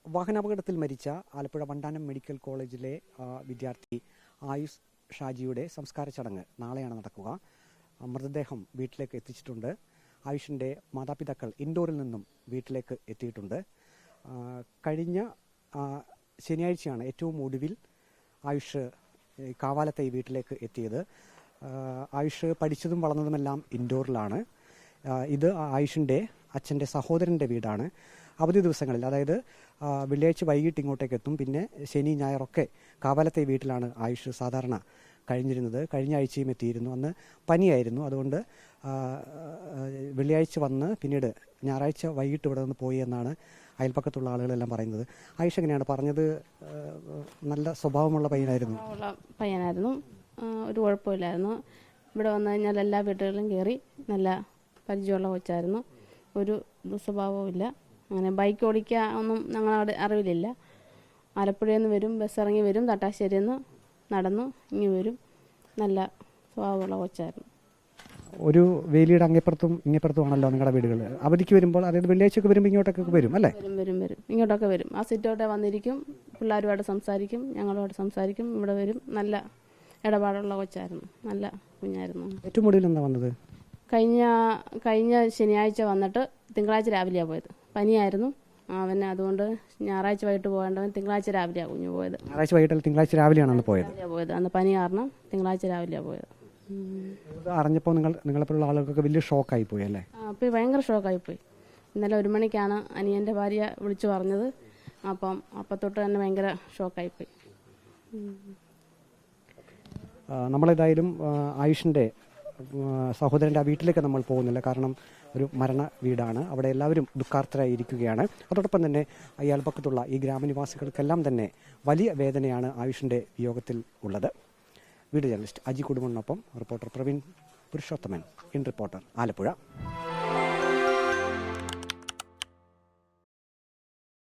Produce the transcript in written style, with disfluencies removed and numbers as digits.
വാഹനാപകടത്തിൽ മരിച്ച ആലപ്പുഴ വണ്ടാനം മെഡിക്കൽ കോളേജിലെ വിദ്യാർത്ഥി ആയുഷ് ഷാജിയുടെ സംസ്കാര ചടങ്ങ് നാളെയാണ് നടക്കുക. മൃതദേഹം വീട്ടിലേക്ക് എത്തിച്ചിട്ടുണ്ട്. ആയുഷിൻ്റെ മാതാപിതാക്കൾ ഇൻഡോറിൽ നിന്നും വീട്ടിലേക്ക് എത്തിയിട്ടുണ്ട്. കഴിഞ്ഞ ശനിയാഴ്ചയാണ് ഏറ്റവും ഒടുവിൽ ആയുഷ് കാവാലത്തെ വീട്ടിലേക്ക് എത്തിയത്. ആയുഷ് പഠിച്ചതും വളർന്നതുമെല്ലാം ഇൻഡോറിലാണ്. ഇത് ആയുഷിൻ്റെ അച്ഛൻ്റെ സഹോദരൻ്റെ വീടാണ്. അവധി ദിവസങ്ങളിൽ, അതായത് വെള്ളിയാഴ്ച വൈകിട്ട് ഇങ്ങോട്ടേക്ക് എത്തും. പിന്നെ ശനി ഞായറൊക്കെ കാവാലത്തെ വീട്ടിലാണ് ആയുഷ് സാധാരണ കഴിഞ്ഞിരുന്നത്. കഴിഞ്ഞ ആഴ്ചയും എത്തിയിരുന്നു. അന്ന് പനിയായിരുന്നു. അതുകൊണ്ട് വെള്ളിയാഴ്ച വന്ന് പിന്നീട് ഞായറാഴ്ച വൈകിട്ട് ഇവിടെ നിന്ന് പോയി എന്നാണ് അയൽപ്പക്കത്തുള്ള ആളുകളെല്ലാം പറയുന്നത്. ആയുഷ് എങ്ങനെയാണ് പറഞ്ഞത്? നല്ല സ്വഭാവമുള്ള പയ്യനായിരുന്നു. ഒരു കുഴപ്പമില്ലായിരുന്നു. ഇവിടെ വന്നു കഴിഞ്ഞാൽ എല്ലാ വീട്ടുകളിലും കയറി നല്ല പരിചയമുള്ള കൊച്ചായിരുന്നു. ഒരു ദുസ്വഭാവവും ഇല്ല. അങ്ങനെ ബൈക്ക് ഓടിക്കുക ഒന്നും ഞങ്ങളവിടെ അറിവിലില്ല. ആലപ്പുഴയിൽ നിന്ന് വരും, ബസ് ഇറങ്ങി വരും, തട്ടാശ്ശേരിയിൽ നിന്ന് നടന്നു ഇങ്ങ് വരും. നല്ല സ്വഭാവമുള്ള കൊച്ചായിരുന്നു. ഒരു വേലിയുടെ ഇങ്ങേപ്പുറത്തുമാണല്ലോ നിങ്ങളുടെ വീടുകൾ. അവധിക്ക് വരുമ്പോൾ, അതായത് വെള്ളിയാഴ്ചയൊക്കെ വരുമ്പോൾ ഇങ്ങോട്ടൊക്കെ വരും അല്ലേ? വരും ഇങ്ങോട്ടൊക്കെ വരും. ആ സിറ്റോട്ടെ വന്നിരിക്കും, പിള്ളേരുമായിട്ട് സംസാരിക്കും, ഞങ്ങളുമായിട്ട് സംസാരിക്കും, ഇവിടെ വരും. നല്ല ഇടപാടുള്ള കൊച്ചായിരുന്നു, നല്ല കുഞ്ഞായിരുന്നു. ഏറ്റവും ഒടുവിൽ എന്താ വന്നത്? കഴിഞ്ഞ ശനിയാഴ്ച വന്നിട്ട് തിങ്കളാഴ്ച രാവിലെയാണ് പോയത്. പനിയായിരുന്നു അവന്. അതുകൊണ്ട് ഞായറാഴ്ച വൈകിട്ട് പോകേണ്ടവൻ തിങ്കളാഴ്ച രാവിലെയാണ് കുഞ്ഞു പോയത്. ഞായറാഴ്ച വൈകിട്ട് തിങ്കളാഴ്ച രാവിലെയാണ് പോയത്. അന്ന് പനി കാരണം തിങ്കളാഴ്ച രാവിലെയാണ് പോയത്. അറിഞ്ഞപ്പോൾ നിങ്ങളെപ്പോലുള്ള ആളുകൾക്ക് വലിയ ഷോക്കായി പോയി അല്ലേ? അപ്പോൾ ഭയങ്കര ഷോക്കായിപ്പോയി. ഇന്നലെ 1 മണിക്കാണ് അനിയൻ്റെ ഭാര്യ വിളിച്ചു പറഞ്ഞത്. അപ്പത്തൊട്ട് തന്നെ ഭയങ്കര ഷോക്കായിപ്പോയി. നമ്മളേതായാലും ആയുഷിൻ്റെ സഹോദരൻ്റെ ആ വീട്ടിലേക്ക് നമ്മൾ പോകുന്നില്ല. കാരണം ഒരു മരണ വീടാണ്. അവിടെ എല്ലാവരും ദുഃഖാർത്തരായിരിക്കുകയാണ്. അതോടൊപ്പം തന്നെ അയൽപക്കത്തുള്ള ഈ ഗ്രാമനിവാസികൾക്കെല്ലാം തന്നെ വലിയ വേദനയാണ് ആയുഷിൻ്റെ വിയോഗത്തിൽ ഉള്ളത്. വീഡിയോ ജേർണലിസ്റ്റ് അജി കുടുംബനൊപ്പം reporter Praveen Purushothaman, in reporter, Alappuzha.